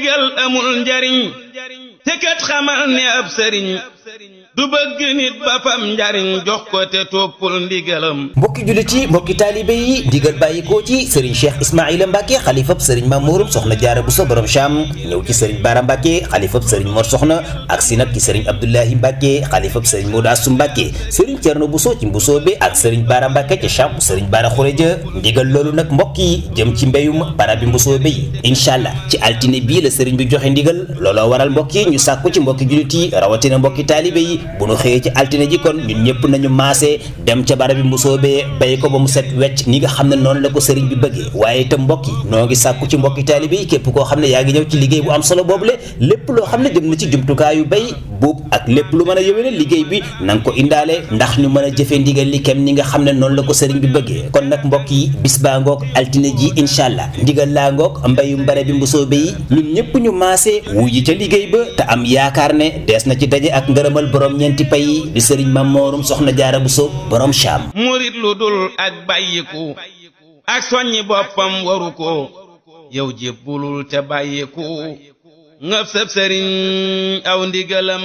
ndigal amul njariñ te kat xamal ne ab sëriñ du bëgg nit ba fam njariñ jox ko te toppul ndigalam. mbokki jullit yi mbokki taalibe yi ndigal bàyyikoo ci sëriñ Cheikh Ismaïla Mbacke xalifab sëriñ Mamourum soxna Jaara Buso borom Cham ñëw ci sëriñ Bara Mbacke xalifab sëriñ Mor Soxna ak si nag ci sëriñ Abdoulahi Mbacke xalifab sëriñ Modou Assou Mbacke sëriñ Cerno Buso ci Mbusoobe ak sëriñ Bara Mbacke ca Cham sëriñ Bara Xureja ndigal loolu nag mbokk yi jëm ci mbéyum barabi Mbusoobe yi incha allah ci altine bii la sëriñ bi joxe ndigal looloo waral mbokk yi ñu sàkku ci mbokki jullit yi rawatina mbokki taalibe yi bu nu xëyee ci altine ji kon ñun ñëpp nañu maase dem ca barabi Mbusoobe bay ko ba mu set wecc ni nga xam ne noonu la ko sëriñ bi bëggee waaye itam mbokk yi noo ngi sàkku ci mbokki taalibe yi képp koo xam ne yaa ngi ñëw ci liggéey bu am solo boobule lépp loo xam ne jëm na ci jumtukaayu bay buub ak lépp lu mën a yëwéne liggéey bi na nga ko indaale ndax ñu mën a jëfee ndigal li kem ni nga xam ne noonu la ko sëriñ bi bëggee kon nag mbokk yi bis baa ngoog altine ji incha allah ndigal laa ngoog mbayum barabi Mbusoobe yi ñun ñëpp ñu maase wuyi ca liggéey ba te am yaakaar ne dees na ci daje ak ngërëmal borom ñeenti pay yi di sëriñ Mamourum soxna Jaara Buso borom Cham. murit lu dul ak bàyyiku ak soññi boppam waru ko yow jébbulul te bàyyiku ngëf sëb sëriñ aw ndigalam.